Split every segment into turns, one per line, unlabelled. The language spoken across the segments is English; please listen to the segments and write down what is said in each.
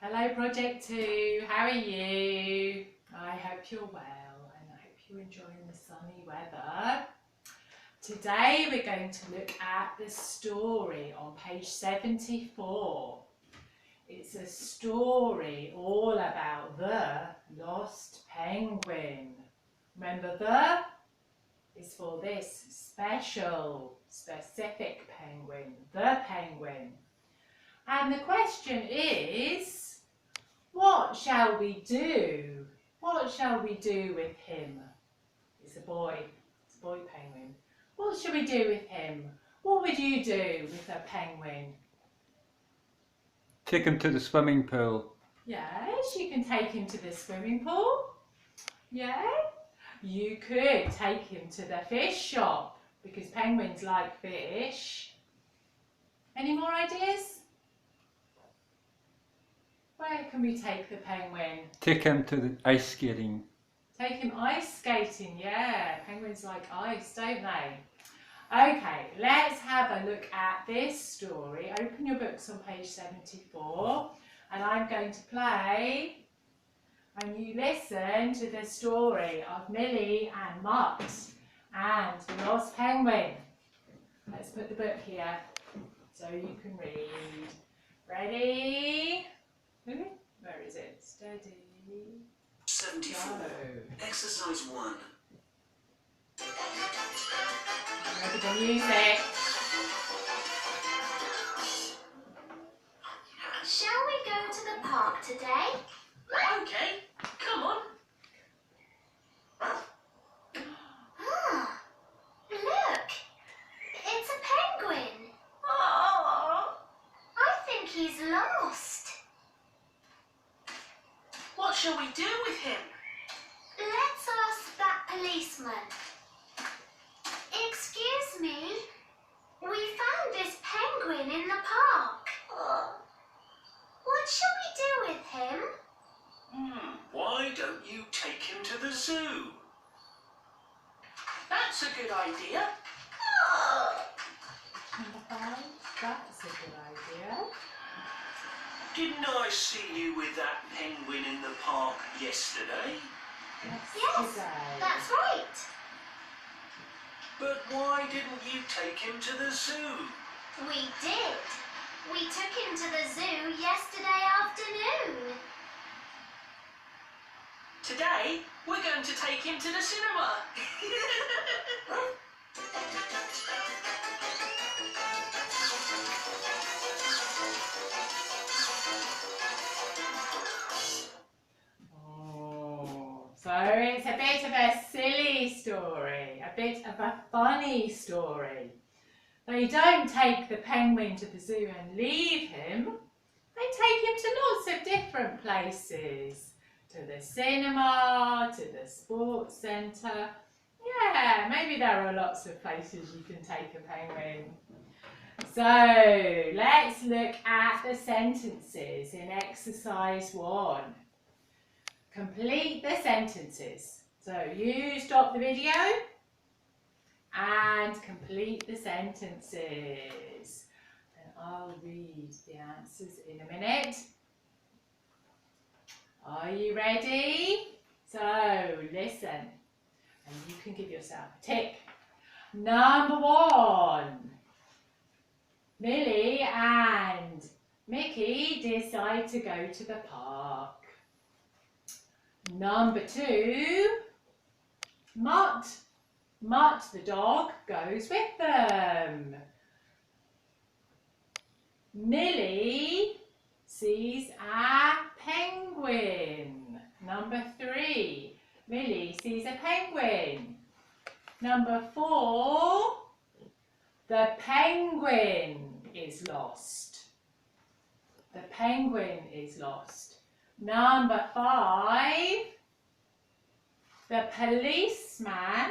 Hello Project 2, how are you? I hope you're well and I hope you're enjoying the sunny weather. Today we're going to look at the story on page 74. It's a story all about the lost penguin. Remember, the is for this specific penguin, the penguin. And the question is, what shall we do? What shall we do with him? It's a boy penguin. What shall we do with him? What would you do with a penguin?
Take him to the swimming pool.
Yes, you can take him to the swimming pool. Yeah. You could take him to the fish shop because penguins like fish. Any more ideas? Where can we take the penguin?
Take him to the ice skating.
Take him ice skating, yeah. Penguins like ice, don't they? Okay, let's have a look at this story. Open your books on page 74 and I'm going to play and you listen to the story of Millie and Mutt and the lost penguin. Let's put the book here so you can read. Ready? Where is it? Steady.
74.
Go.
Exercise 1.
Ready the music.
Shall we go to the park today?
Okay, come on.
Look! It's a penguin!
Oh,
I think he's lost.
what shall we do with him?
Let's ask that policeman. Excuse me, we found this penguin in the park. What shall we do with him?
Why don't you take him to the zoo? That's a good idea.
Number 5, that's a good idea.
Didn't I see you with that penguin in the park yesterday?
Yes, that's right.
But why didn't you take him to the zoo?
We did. We took him to the zoo yesterday afternoon.
Today, we're going to take him to the cinema.
So it's a bit of a silly story, a bit of a funny story. They don't take the penguin to the zoo and leave him. They take him to lots of different places. To the cinema, to the sports centre. Yeah, maybe there are lots of places you can take a penguin. So let's look at the sentences in exercise 1. Complete the sentences. So you stop the video and complete the sentences. And I'll read the answers in a minute. Are you ready? So listen and you can give yourself a tick. Number 1. Millie and Mickey decide to go to the park. Number 2, Mutt the dog goes with them. Millie sees a penguin. Number 3, Millie sees a penguin. Number 4, the penguin is lost. The penguin is lost. Number 5, the policeman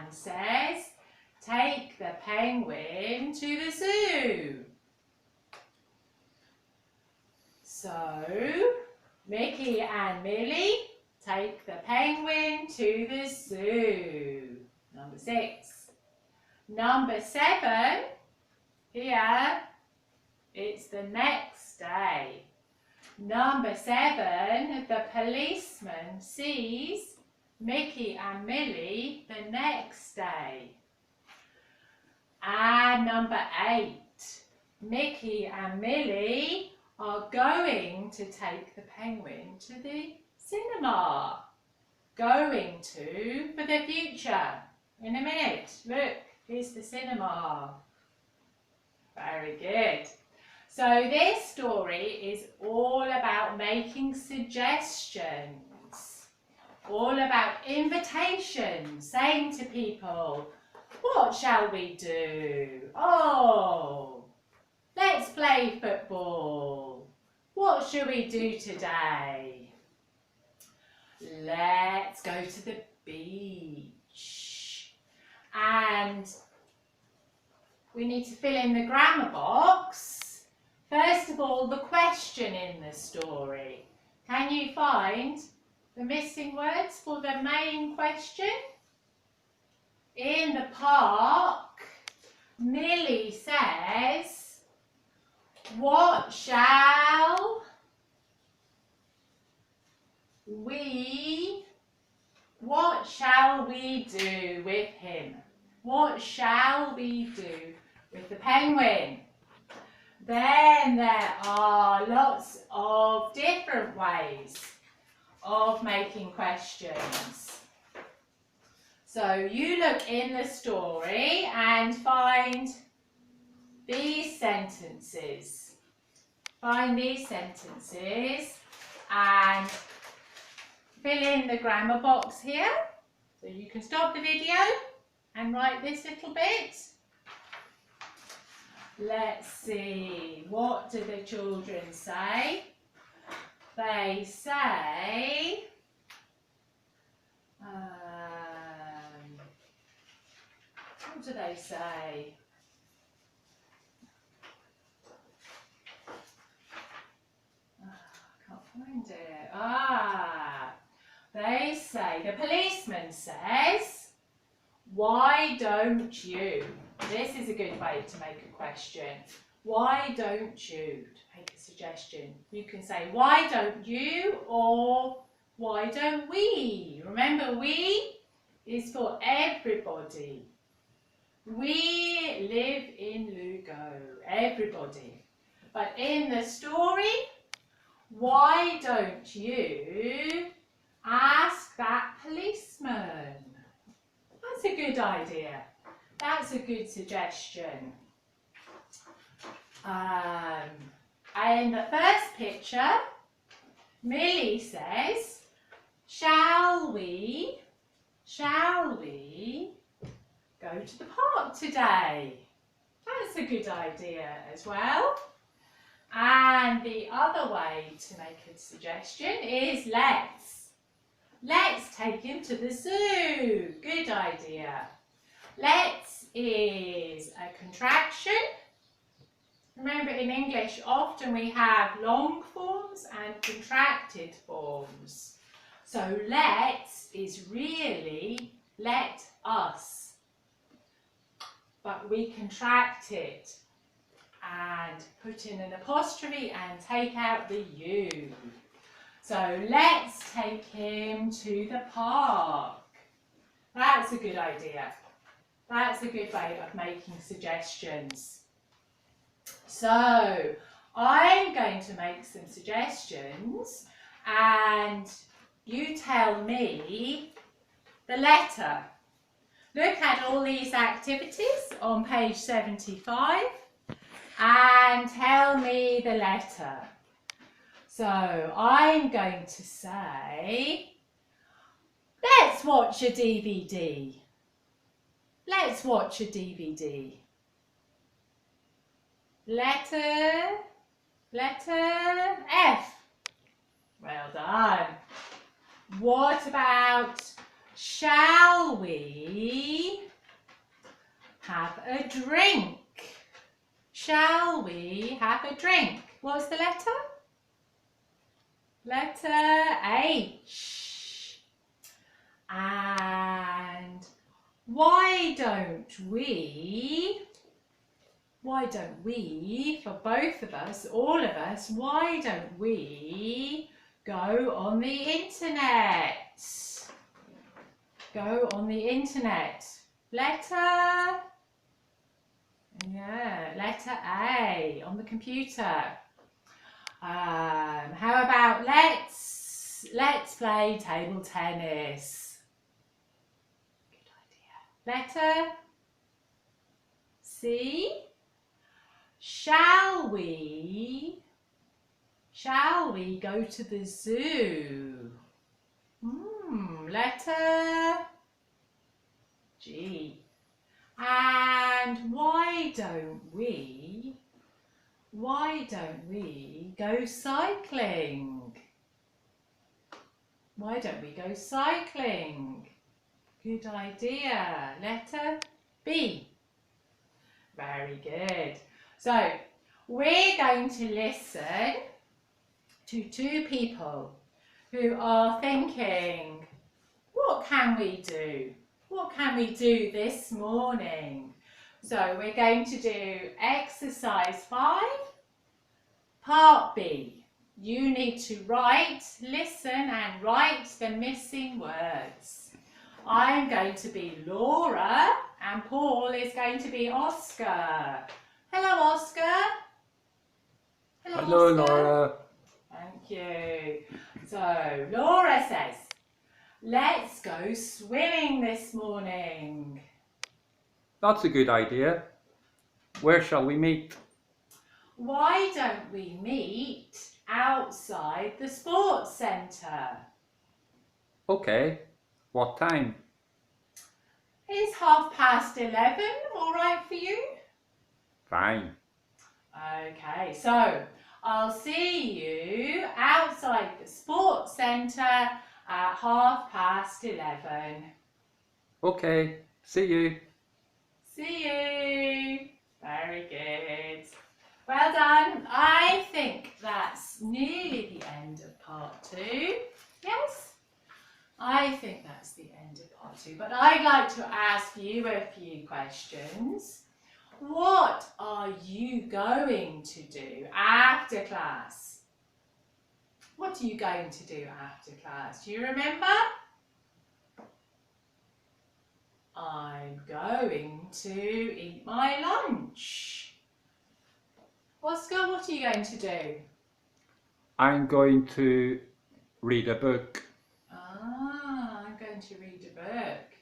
says, take the penguin to the zoo. So, Mickey and Millie take the penguin to the zoo. Number 6. Number 7, here It's the next day. Number 7, the policeman sees Mickey and Millie the next day. And number 8, Mickey and Millie are going to take the penguin to the cinema. Going to for the future. In a minute. Look, here's the cinema. Very good. So this story is all about making suggestions. All about invitations, saying to people, what shall we do? Oh, let's play football. What shall we do today? Let's go to the beach. And we need to fill in the grammar box. First of all, the question in the story. Can you find the missing words for the main question? In the park, Millie says, what shall we do with him? What shall we do with the penguin? Then there are lots of different ways of making questions. So you look in the story and find these sentences. Find these sentences and fill in the grammar box here. So you can stop the video and write this little bit. Let's see, what do the children say? They say, what do they say? I can't find it. They say, the policeman says, why don't you? This is a good way to make a question. Why don't you? To make a suggestion. You can say, why don't you? Or why don't we? Remember, we is for everybody. We live in Lugo. Everybody. But in the story, why don't you ask that policeman? That's a good idea. That's a good suggestion. In the first picture, Millie says, shall we go to the park today? That's a good idea as well. And the other way to make a suggestion is let's take him to the zoo. Good idea. Let's is a contraction. Remember, in English often we have long forms and contracted forms. So let's is really let us, but we contract it and put in an apostrophe and take out the U. So let's take him to the park. That's a good idea. That's a good way of making suggestions. So I'm going to make some suggestions and you tell me the letter. Look at all these activities on page 75 and tell me the letter. So I'm going to say, let's watch a DVD. Let's watch a DVD. Letter F. Well done. What about, shall we have a drink? Shall we have a drink? What's the letter? Letter H. And why don't we why don't we, for both of us, all of us, why don't we go on the internet? Go on the internet. Letter, yeah, letter A on the computer. How about let's play table tennis. Good idea. Letter C. Shall we go to the zoo? Letter G. And why don't we go cycling? Why don't we go cycling? Good idea. Letter B. Very good. So we're going to listen to two people who are thinking, what can we do? What can we do this morning? So we're going to do exercise 5, part B. You need to listen and write the missing words. I'm going to be Laura and Paul is going to be Oscar. Hello, Oscar.
Hello,
Oscar.
Laura.
Thank you. So Laura says, let's go swimming this morning.
That's a good idea. Where shall we meet?
Why don't we meet outside the sports centre?
Okay. What time?
Is 11:30 all right for you?
Fine.
Okay, so I'll see you outside the sports centre at 11:30.
Okay. See you.
See you. Very good. Well done. I think that's nearly the end of part 2. Yes? I think that's the end of part 2. But I'd like to ask you a few questions. What are you going to do after class? What are you going to do after class? Do you remember? I'm going to eat my lunch. Oscar, what are you going to do?
I'm going to read a book.
I'm going to read a book.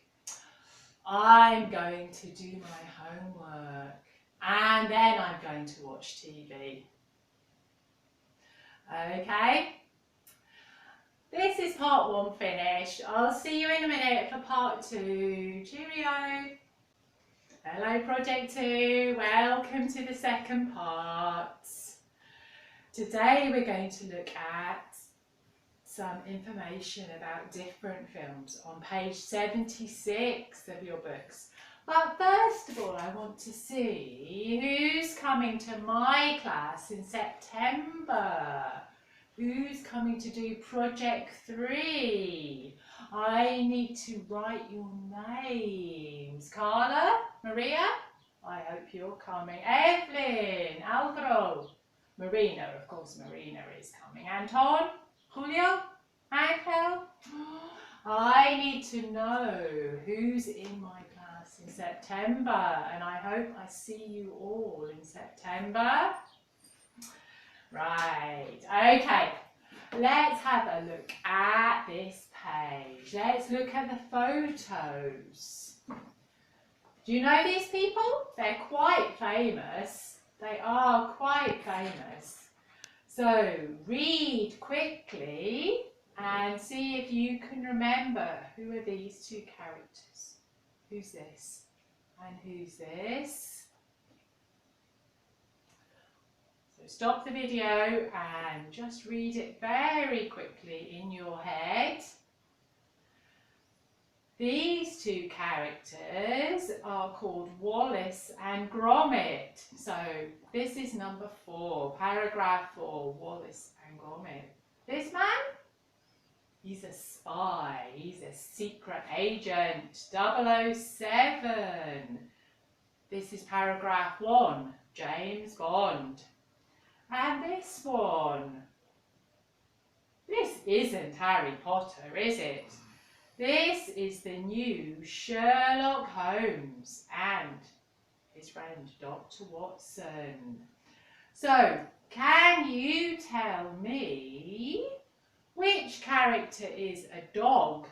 I'm going to do my homework. And then I'm going to watch TV. Okay? This is part 1 finished. I'll see you in a minute for part 2. Cheerio. Hello Project 2. Welcome to the second part. Today we're going to look at some information about different films on page 76 of your books. But first of all, I want to see who's coming to my class in September. Who's coming to do project 3? I need to write your names. Carla, Maria, I hope you're coming. Evelyn, Alvaro, Marina, of course Marina is coming. Anton, Julio, Angel. I need to know who's in my class in September, and I hope I see you all in September. Right, okay, let's have a look at this page. Let's look at the photos. Do you know these people? They're quite famous. They are quite famous. So read quickly and see if you can remember who are these two characters. Who's this? And who's this? So stop the video and just read it very quickly in your head. These two characters are called Wallace and Gromit. So this is number 4, paragraph 4, Wallace and Gromit. This man, he's a spy, he's a secret agent, 007. This is paragraph 1. James Bond. And this one. This isn't Harry Potter, is it? This is the new Sherlock Holmes and his friend Dr. Watson. So, can you tell me which character is a dog?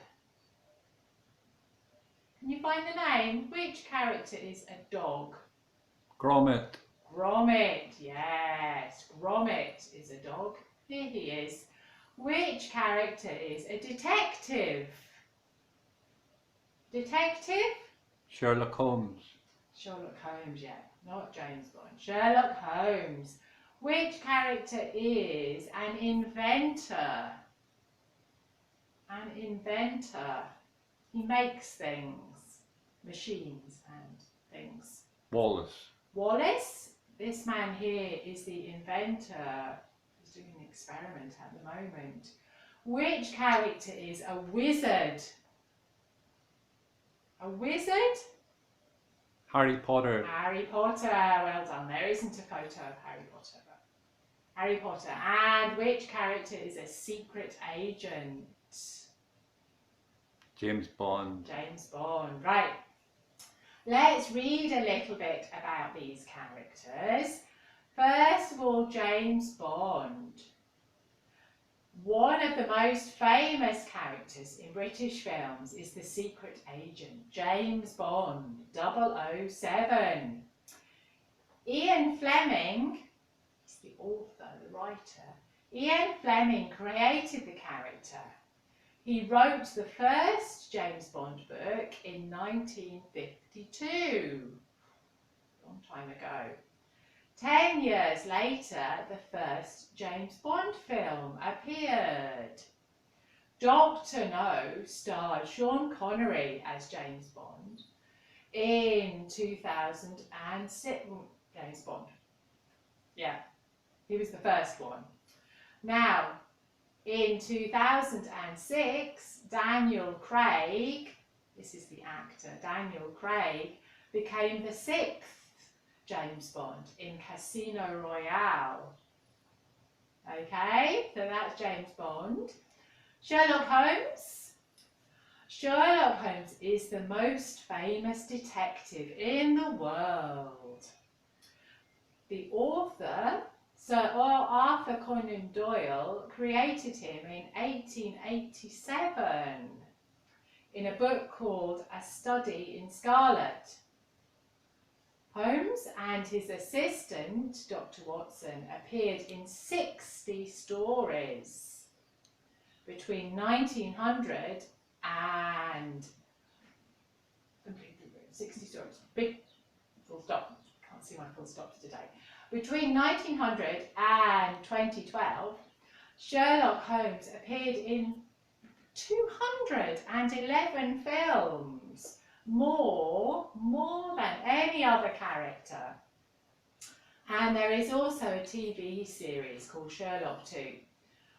Can you find the name? Which character is a dog?
Gromit.
Gromit, yes. Gromit is a dog. Here he is. Which character is a detective? Detective?
Sherlock Holmes.
Sherlock Holmes, yeah. Not James Bond. Sherlock Holmes. Which character is an inventor? An inventor. He makes things. Machines and things.
Wallace.
Wallace? This man here is the inventor. He's doing an experiment at the moment. Which character is a wizard? A wizard?
Harry Potter.
Harry Potter. Well done. There isn't a photo of Harry Potter. But Harry Potter. And which character is a secret agent?
James Bond.
James Bond. Right. Let's read a little bit about these characters. First of all, James Bond. One of the most famous characters in British films is the secret agent, James Bond, 007. Ian Fleming, he's the author, the writer. Ian Fleming created the character. He wrote the first James Bond book in 1952, a long time ago. 10 years later, the first James Bond film appeared. Dr. No starred Sean Connery as James Bond in 2006. James Bond. Yeah, he was the first one. Now, in 2006, Daniel Craig, this is the actor, Daniel Craig, became the 6th James Bond in Casino Royale. Okay, so that's James Bond. Sherlock Holmes. Sherlock Holmes is the most famous detective in the world. The author, Sir Arthur Conan Doyle, created him in 1887 in a book called A Study in Scarlet. Holmes and his assistant, Dr. Watson, appeared in 60 stories between 1900 and 60 stories. Big full stop. Can't see my full stops today. Between 1900 and 2012, Sherlock Holmes appeared in 211 films. More than any other character. And there is also a TV series called Sherlock 2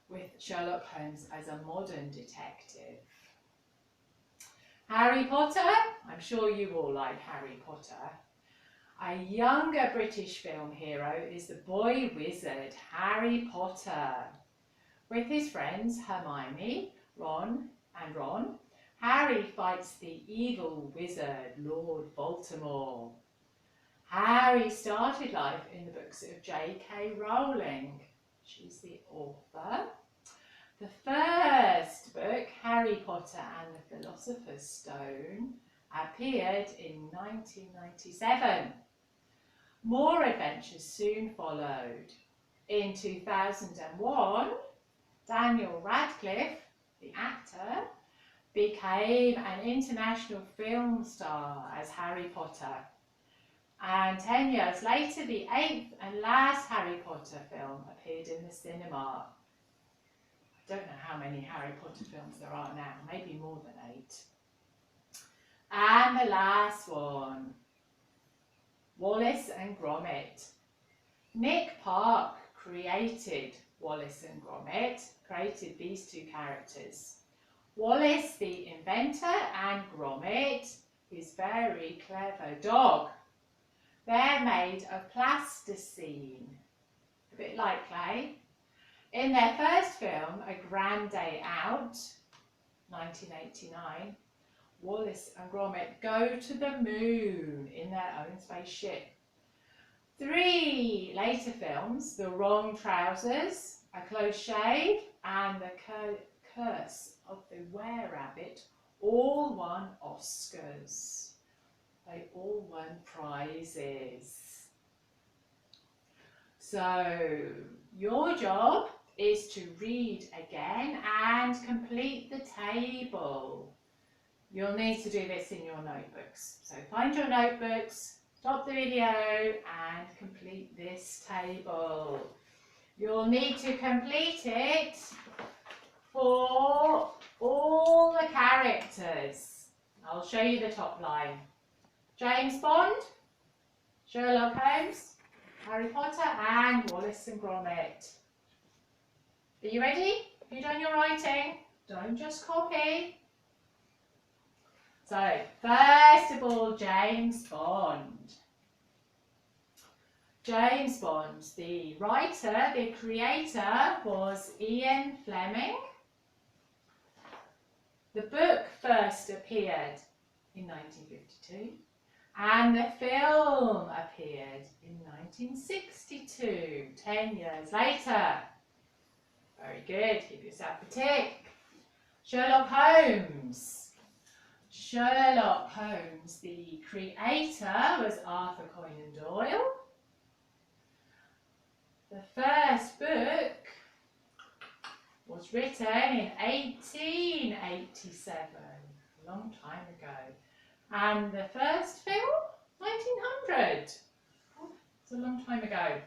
with Sherlock Holmes as a modern detective. Harry Potter, I'm sure you all like Harry Potter. A younger British film hero is the boy wizard Harry Potter. With his friends Hermione, Ron, Harry fights the evil wizard, Lord Voldemort. Harry started life in the books of J.K. Rowling. She's the author. The first book, Harry Potter and the Philosopher's Stone, appeared in 1997. More adventures soon followed. In 2001, Daniel Radcliffe, the actor, became an international film star as Harry Potter. And 10 years later, the 8th and last Harry Potter film appeared in the cinema. I don't know how many Harry Potter films there are now, maybe more than 8. And the last one, Wallace and Gromit. Nick Park created Wallace and Gromit, created these two characters. Wallace, the inventor, and Gromit, his very clever dog. They're made of plasticine, a bit like clay. In their first film, A Grand Day Out, 1989, Wallace and Gromit go to the moon in their own spaceship. 3 later films, The Wrong Trousers, A Close Shave, and The Curse of the Were-Rabbit, all won Oscars. They all won prizes. So, your job is to read again and complete the table. You'll need to do this in your notebooks. So find your notebooks, stop the video and complete this table. You'll need to complete it for all the characters. I'll show you the top line. James Bond, Sherlock Holmes, Harry Potter and Wallace and Gromit. Are you ready? Have you done your writing? Don't just copy. So, first of all, James Bond. James Bond, the writer, the creator was Ian Fleming. The book first appeared in 1952 and the film appeared in 1962, 10 years later. Very good, give yourself a tick. Sherlock Holmes. Sherlock Holmes, the creator was Arthur Conan Doyle. The first book was written in 1887, a long time ago. And the first film, 1900. It's a long time ago.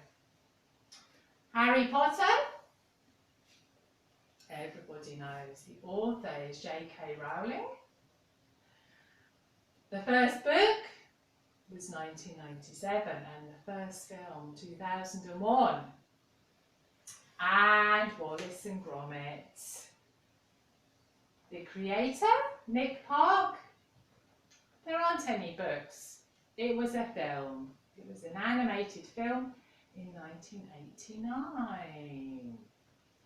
Harry Potter. Everybody knows the author is J.K. Rowling. The first book was 1997 and the first film 2001. And Wallace and Gromit. The creator, Nick Park. There aren't any books. It was a film. It was an animated film in 1989.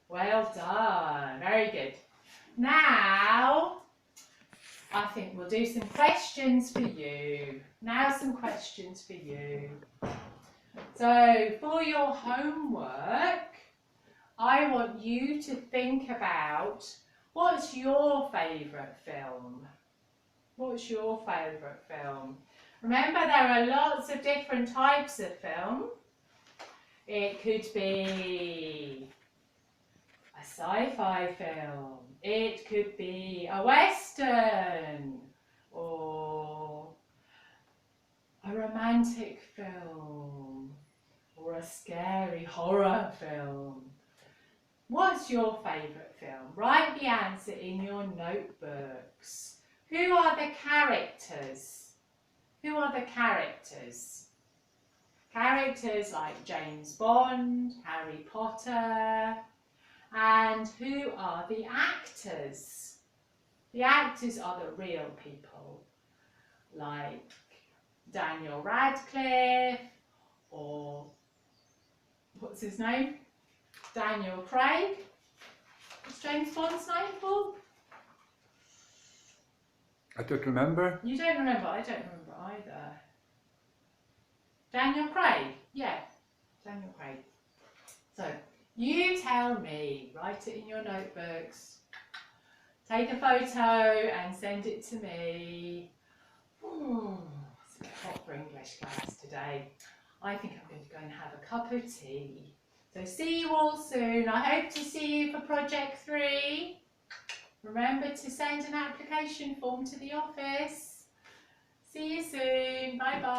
Well done. Very good. Now, I think we'll do some questions for you. Now some questions for you. So, for your homework, I want you to think about what's your favourite film? What's your favourite film? Remember, there are lots of different types of film. It could be a sci-fi film. It could be a western or a romantic film or a scary horror film. What's your favourite film? Write the answer in your notebooks. Who are the characters? Who are the characters? Characters like James Bond, Harry Potter. And who are the actors? The actors are the real people, like Daniel Radcliffe or, what's his name? Daniel Craig. What's James Bond's name, Paul?
I don't remember.
You don't remember? I don't remember either. Daniel Craig? Yeah, Daniel Craig. So, you tell me, write it in your notebooks, take a photo and send it to me. It's a bit hot for English class today. I think I'm going to go and have a cup of tea. So see you all soon. I hope to see you for Project 3. Remember to send an application form to the office. See you soon. Bye bye.